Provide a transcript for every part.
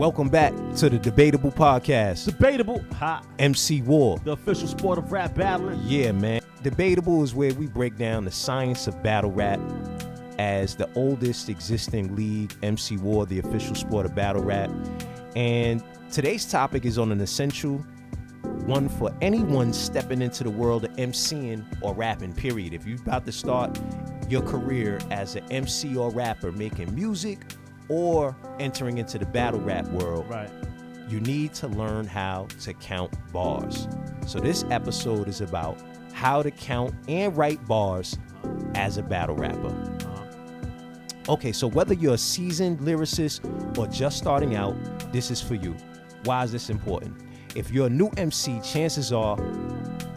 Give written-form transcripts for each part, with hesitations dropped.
Welcome back to the Debatable podcast. Debatable, hot. MC War. The official sport of rap battling. Yeah, man. Debatable is where we break down the science of battle rap as the oldest existing league, MC War, the official sport of battle rap. And today's topic is on an essential one for anyone stepping into the world of MCing or rapping, period. If you're about to start your career as an MC or rapper making music or entering into the battle rap world, right, you need to learn how to count bars. So this episode is about how to count and write bars as a battle rapper. Okay, so whether you're a seasoned lyricist or just starting out, this is for you. Why is this important? If you're a new MC, chances are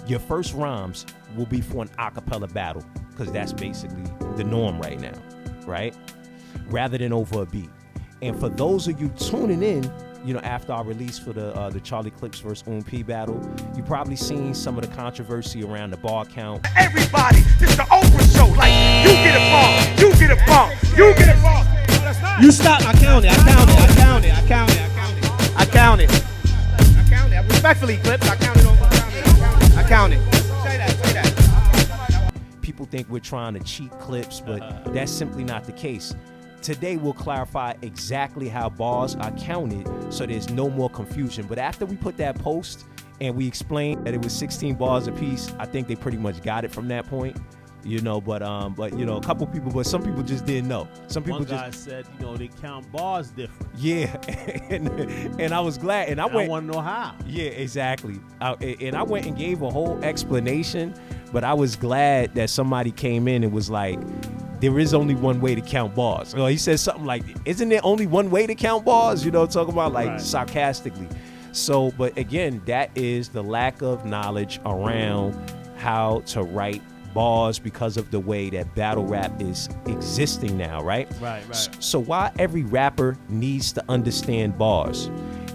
your first rhymes will be for an acapella battle, because that's basically the norm right now, right? Rather than over a beat. And for those of you tuning in, you know, after our release for the Charlie Clips versus Oun-P battle, you probably seen some of the controversy around the bar count. Everybody, this is the Oprah show. Like, you get a bar, you get a bar, you get a bar. You stop. I count it. I count it. I count it. I count it. I count it. I count it. Respectfully, Clips, I count it on. I count it. Say that. People think we're trying to cheat Clips, but that's simply not the case. Today we'll clarify exactly how bars are counted so there's no more confusion. But after we put that post and we explained that it was 16 bars apiece, I think they pretty much got it from that point. You know, but you know, a couple people, but some people just didn't know. Some people One guy said, you know, they count bars different. Yeah, and I was glad, and I want to know how. Yeah, exactly. And I went and gave a whole explanation, but I was glad that somebody came in and was like, there is only one way to count bars. You know, he said something like, isn't there only one way to count bars? You know, talking about like sarcastically. So, but again, that is the lack of knowledge around how to write bars because of the way that battle rap is existing now, right? Right. So why every rapper needs to understand bars?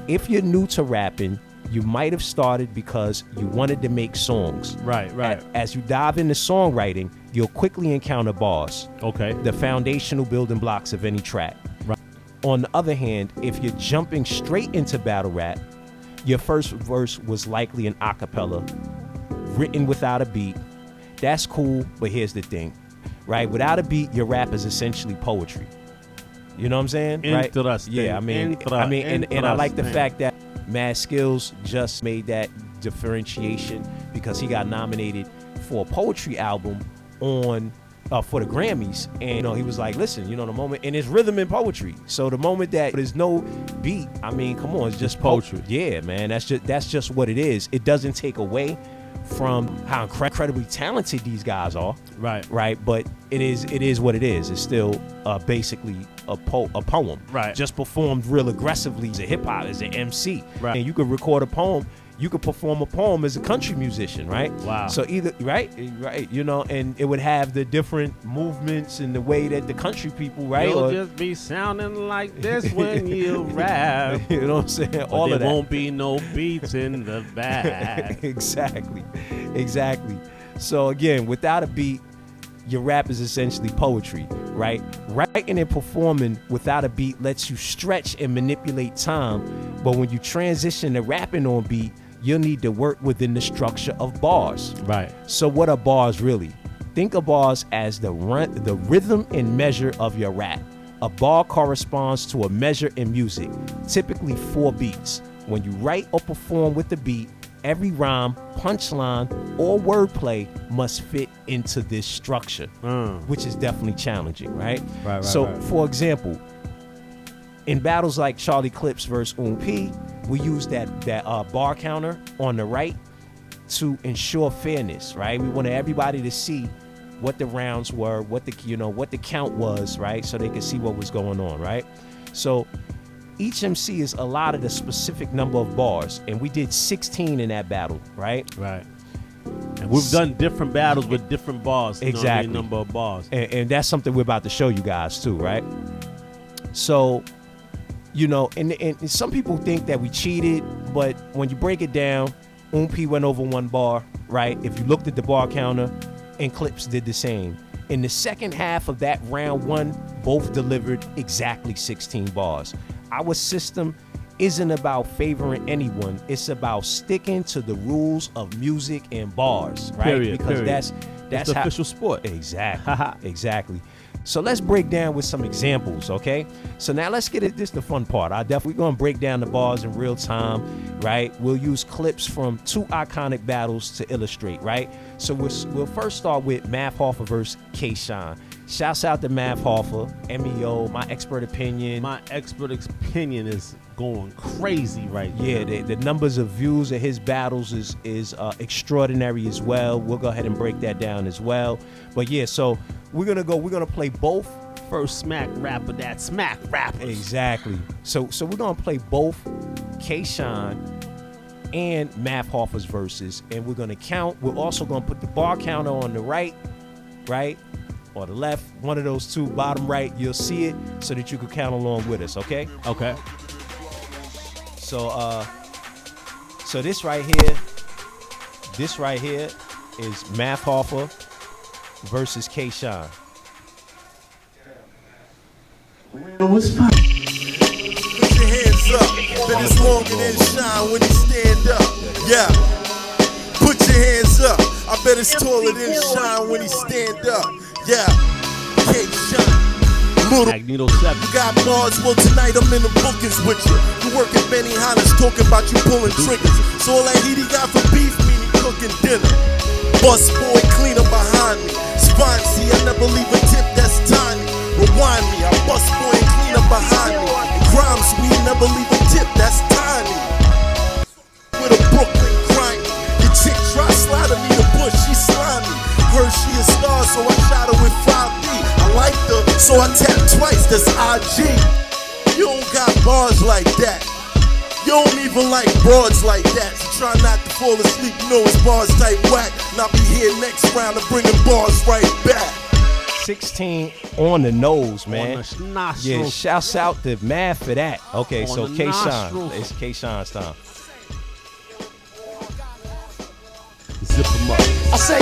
If you're new to rapping, you might have started because you wanted to make songs. Right. As you dive into songwriting, you'll quickly encounter bars. Okay. The foundational building blocks of any track. Right. On the other hand, if you're jumping straight into battle rap, your first verse was likely an acapella, written without a beat. That's cool, but here's the thing, right? Without a beat, your rap is essentially poetry. You know what I'm saying? Right? Yeah, I mean, and I like the fact that Mad Skills just made that differentiation because he got nominated for a poetry album on for the Grammys, and you know, he was like, listen, you know, the moment, and it's rhythm and poetry. So the moment that there's no beat, I mean, come on, it's just poetry. Yeah, man, that's just what it is. It doesn't take away from how incredibly talented these guys are, right? But it is what it is. It's still basically a poem, right? Just performed real aggressively as a hip hop, as an MC, right? And you could record a poem, you could perform a poem as a country musician, right? Wow. So either right, you know, and it would have the different movements and the way that the country people, right? You'll just be sounding like this when you rap. You know what I'm saying? But all of that. There won't be no beats in the back. Exactly. So again, without a beat, your rap is essentially poetry, right? Writing and performing without a beat lets you stretch and manipulate time, but when you transition to rapping on beat, you'll need to work within the structure of bars. Right. So what are bars really? Think of bars as the rhythm and measure of your rap. A bar corresponds to a measure in music, typically 4 beats. When you write or perform with the beat, every rhyme, punchline, or wordplay must fit into this structure, which is definitely challenging, right? So, for example, in battles like Charlie Clips versus Oun-P, we use that bar counter on the right to ensure fairness, right? We wanted everybody to see what the rounds were, what the count was, right? So they could see what was going on, right? So each MC is allotted a specific number of bars, and we did 16 in that battle, right? Right. And we've done different battles with different bars. Exactly. You know, number of bars. And that's something we're about to show you guys too, right? So, you know, and some people think that we cheated, but when you break it down, Oun-P went over 1 bar, right? If you looked at the bar counter, and Clips did the same. In the second half of that round 1, both delivered exactly 16 bars. Our system isn't about favoring anyone. It's about sticking to the rules of music and bars, right? Period, Because period. that's It's the how, official sport. Exactly. Exactly. So let's break down with some examples, okay? So now let's get it. This is the fun part. We're gonna break down the bars in real time, right? We'll use clips from 2 iconic battles to illustrate, right? So we'll first start with Math Hoffa versus K-Shine. Shouts out to Math Hoffa, MEO, my expert opinion. My expert opinion is going crazy right now. Yeah, the numbers of views of his battles is extraordinary as well. We'll go ahead and break that down as well. But yeah, so we're gonna play both. First smack rapper that smack rappers. Exactly. So we're gonna play both K-Shine and Math Hoffa's verses, and we're gonna count. We're also gonna put the bar counter on the right, or the left, one of those two, bottom right. You'll see it so that you can count along with us. Okay. Okay. So this right here is Math Hoffa versus K-Shine. Put your hands up. Bet it's longer than shine when you stand up. Yeah. Put your hands up. I bet it's taller than shine when he stand up. Yeah. K-Shine. Little Magneto 7. you got bars, well tonight I'm in the bookings with you. You work at Benny Hanna's talking about you pulling triggers. So all that heat he got for beef mean he cooking dinner. Bus boy cleaner behind me. Spine see, I never leave a tip that's tiny. Rewind me, I bust boy and cleaner behind me. And crimes we never leave a tip that's tiny. With a Brooklyn grind. Your chick try sliding me the bush, she slimy. Heard she a star, so I shot her with 5B. I liked her, so I tapped twice, that's IG. You don't got bars like that. You don't even like broads like that. So try not to fall asleep, you know it's bars type whack. And I'll be here next round to bring the bars right back. 16 on the nose, man. On the nostrils. Yeah, shouts out to Math for that. Okay, On so the K-Shine. nostrils. It's K-Shine's time. Zip him up. I say,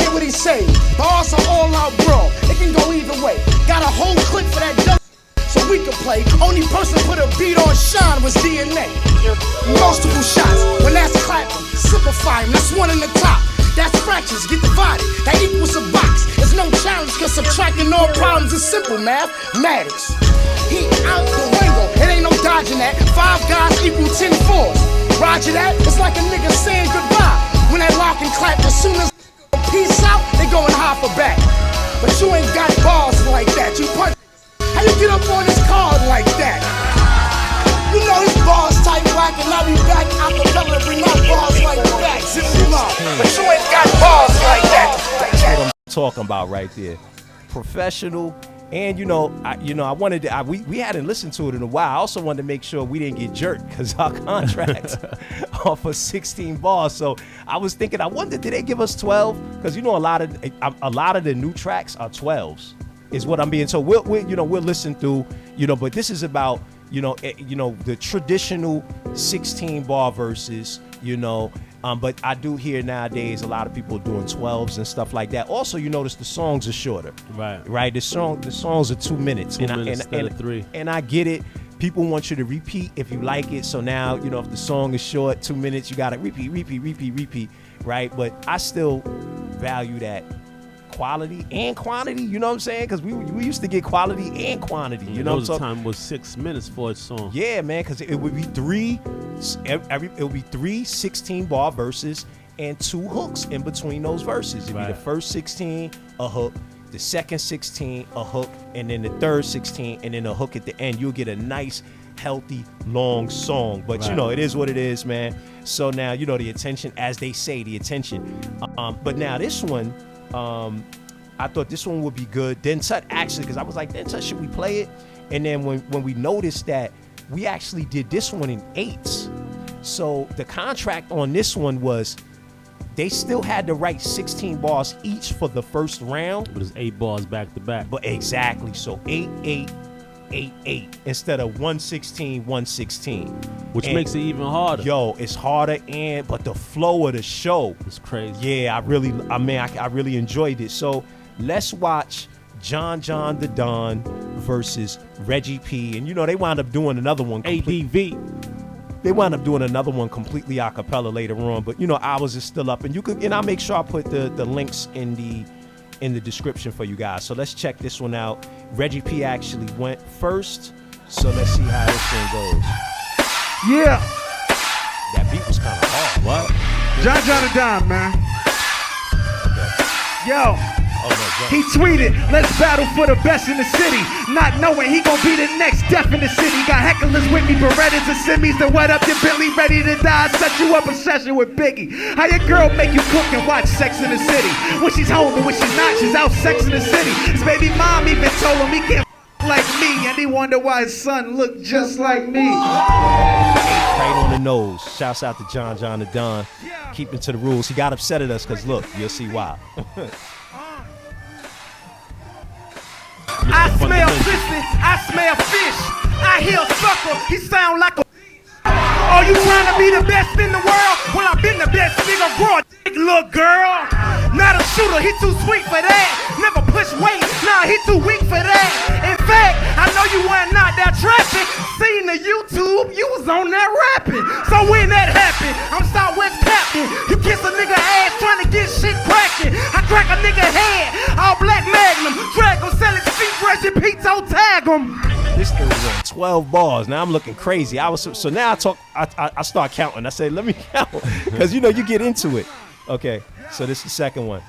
hear what he say. Bars are all out, bro. It can go either way. Got a whole clip for that dumb so we can play. Only person put a beat on Shine was DNA. Multiple shots, when that's clapping, simplify 'em, that's one in the top. That's fractions, get divided, that equals a box. There's no challenge, cause subtracting all problems is simple, mathematics. He out the window, it ain't no dodging that. 5 guys equal 10 fours. Roger that, it's like a nigga saying goodbye. When they lock and clap, as soon as peace out, they going high for back. But you ain't got bars like that. You punch. How you get up on this card like that? You know these bars tight black, and I'll be back out the color to bring my bars like that. Zip them up. But you ain't got bars like that. That's what I'm talking about right there. Professional. And I wanted to. We hadn't listened to it in a while. I also wanted to make sure we didn't get jerked because our contract are for 16 bars. So I was thinking, I wonder, did they give us 12? Because a lot of the new tracks are 12s, is what I'm being told. We'll listen through, but this is about the traditional 16 bar verses, but I do hear nowadays a lot of people doing 12s and stuff like that. Also, you notice the songs are shorter. Right. The songs are 2 minutes. 2 minutes instead of 3. And I get it. People want you to repeat if you like it. So now, if the song is short, 2 minutes, you gotta repeat, right? But I still value that quality and quantity, you know what I'm saying? Because we used to get quality and quantity, you know. So time was 6 minutes for a song. Yeah, man, because it would be three 16 bar verses and 2 hooks in between those verses. It'd be the first 16 a hook, the second 16 a hook, and then the third 16 and then a hook at the end. You'll get a nice healthy long song. But it is what it is, man. So now the attention, as they say, the attention. But now this one, I thought this one would be good. Then Tut actually, because I was like, then Tut, should we play it? And then when we noticed that we actually did this one in 8s. So the contract on this one was they still had to write 16 bars each for the first round. But it's 8 bars back to back. But exactly. So 8, 8, 8, 8 instead of 116, 116. Which makes it even harder. Yo, it's harder, but the flow of the show is crazy. Yeah, I really enjoyed it. So let's watch John the Don versus Reggie P. And they wound up doing another one. ADV. They wound up doing another one completely a cappella later on. But ours is still up, and I'll make sure I put the links in the description for you guys. So let's check this one out. Reggie P actually went first. So let's see how this one goes. Yeah. That beat was kind of hard. What? John the Don, man. Okay. Yo. Oh, no, He tweeted, let's battle for the best in the city. Not knowing he gon' be the next death in the city. Got hecklers with me, Berettas and Simmies to wet up your Billy, ready to die. Set you up a session with Biggie. How your girl make you cook and watch Sex in the City? When she's home and when she's not, she's out Sex in the City. His baby mom even told him he can't like me, and he wonder why his son looked just like me. Right on the nose. Shouts out to John the Don. Keeping to the rules. He got upset at us because look, you'll see why. I smell pussy, I smell fish. I hear a sucker, he sound like a. Oh, you trying to be the best in the world? Well, I've been the best nigga, grow a dick, little girl. Not a shooter, he too sweet for that. Never push weight, nah, he too weak for that. In fact, I know you weren't out there trapping. Seen the YouTube, you was on that rapping. So when that happened, I'm Southwest Captain. You kiss a nigga ass trying to get shit cracking. I crack a nigga head, all black magnum. Drag him, sell his feet, Reggie P, toe tag him. This thing was on 12 bars. Now I'm looking crazy. So now I start counting. I say, let me count. Because you get into it. Okay, so this is the second one.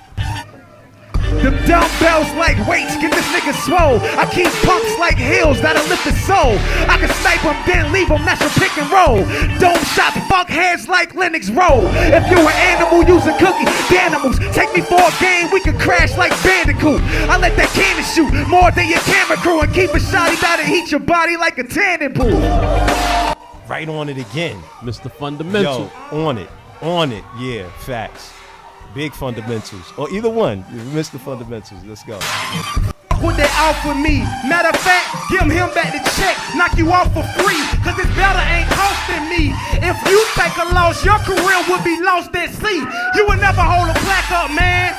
Them dumbbells like weights, get this nigga swole. I keep punks like hills that'll lift his soul. I can snipe him, then leave him, that's your pick and roll. Dome shots, fuck heads like Lennox Roll. If you an animal using cookie, animals, take me for a game, we can crash like Bandicoot. I let that cannon shoot more than your camera crew and keep a shotty that'll heat your body like a tanning pool. Right on it again. Mr. Fundamental. Yo, on it. Yeah, facts. Big fundamentals. Or either one. You missed the fundamentals. Let's go. What they offer me. Matter of fact, give him back the check. Knock you off for free. Cause this battle ain't costing me. If you take a loss, your career would be lost at sea. You would never hold a plaque up, man.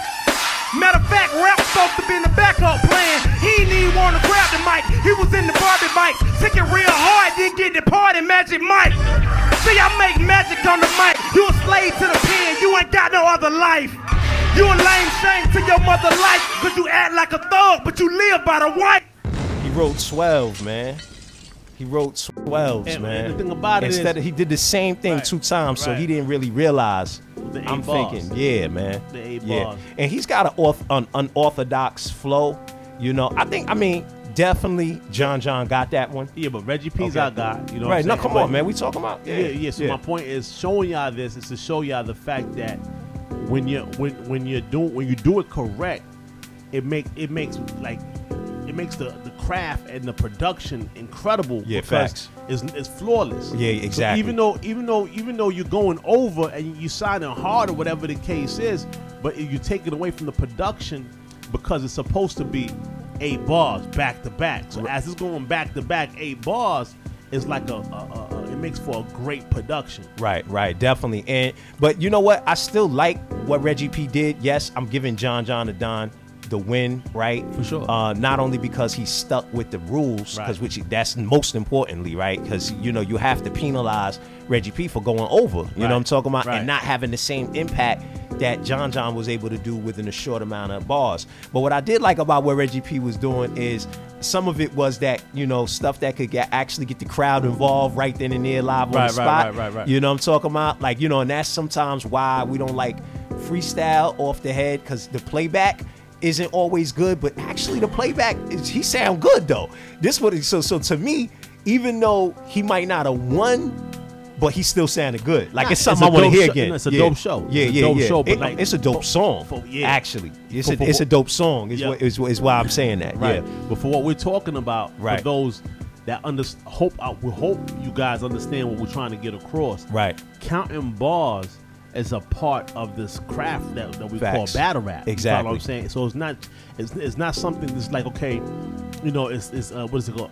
Matter of fact, rap supposed to be in the backup plan. He didn't even want to grab the mic. He was in the Barbie bike. Took it real hard, didn't get the party Magic Mike. See, I make magic on the mic. You a slave to the pen, you ain't got no other life. You a lame shame to your mother life, cause you act like a thug, but you live by the white. He wrote 12, man. He wrote 12s, man. And the thing about it Instead of, he did the same thing 2 times, so he didn't really realize. I'm thinking, yeah, man. The 8 yeah. bars. And he's got an unorthodox flow, I mean, definitely John got that one. Yeah, but Reggie P's our guy. You know right, what I'm no, saying? come on, man. We talking about So my point is showing y'all this is to show y'all the fact that when you do it correct, it makes the craft and the production incredible. Yeah, because facts. It's flawless. Yeah, exactly. So even though you're going over and you sounding hard or whatever the case is, but you take it away from the production because it's supposed to be 8 bars back to back. So as it's going back to back 8 bars, it's like it makes for a great production. Right, definitely. But you know what? I still like what Reggie P did. Yes, I'm giving John the Don the win, right? For sure. Not only because he stuck with the rules, because that's most importantly, right? Because you have to penalize Reggie P for going over. You know what I'm talking about, and not having the same impact that John was able to do within a short amount of bars. But what I did like about what Reggie P was doing is some of it was that stuff that could actually get the crowd involved right then and there, live on the spot. Right. You know what I'm talking about? Like and that's sometimes why we don't like freestyle off the head, because the playback isn't always good, but actually the playback he sound good though. So to me, even though he might not have won, but he still sounded good. Like it's something I want to hear again. It's a dope show. Yeah. Show, but it's a dope song. Actually, it's a dope song. Is why I'm saying that. Right. Yeah. But for what we're talking about, for those that we hope you guys understand what we're trying to get across. Right. Counting bars is a part of this craft that we call battle rap. Exactly. You know what I'm saying? So it's not something that's like, okay, it's what is it called?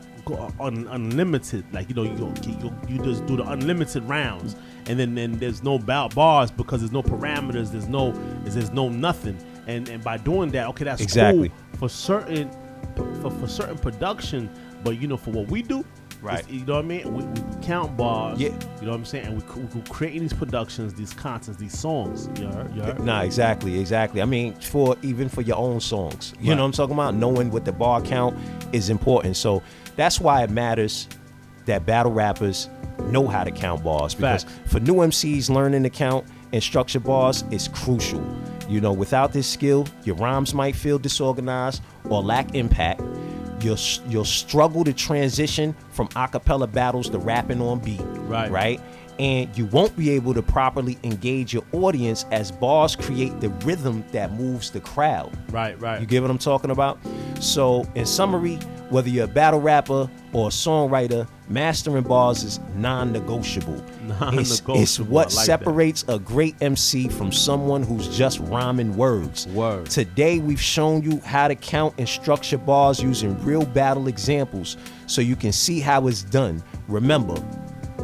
Unlimited. Like you just do the unlimited rounds, and then there's no bars because there's no parameters. There's no nothing. And by doing that, okay, that's exactly cool for certain for certain production, but for what we do, Right. you know what I mean? We count bars. Yeah. You know what I'm saying? And we creating these productions, these contents, these songs. You heard? Nah, exactly. I mean, even for your own songs, you Right. know what I'm talking about? Knowing what the bar count is important. So that's why it matters that battle rappers know how to count bars, because Fact. for new MCs, learning to count and structure bars is crucial. Without this skill, your rhymes might feel disorganized or lack impact. You'll struggle to transition from acapella battles to rapping on beat. Right. And you won't be able to properly engage your audience, as bars create the rhythm that moves the crowd. Right. You get what I'm talking about? So, in summary, whether you're a battle rapper or a songwriter, mastering bars is non-negotiable. It's what I like separates a great MC from someone who's just rhyming words. Word. Today, we've shown you how to count and structure bars using real battle examples, so you can see how it's done. Remember,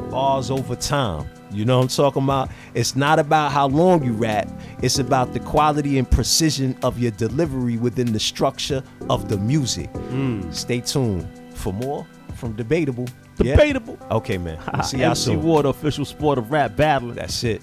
bars over time. You know what I'm talking about? It's not about how long you rap. It's about the quality and precision of your delivery within the structure of the music. Stay tuned for more from Debatable. Yeah? Debatable. Okay, man. We'll see y'all MC soon. War, the official sport of rap battling. That's it.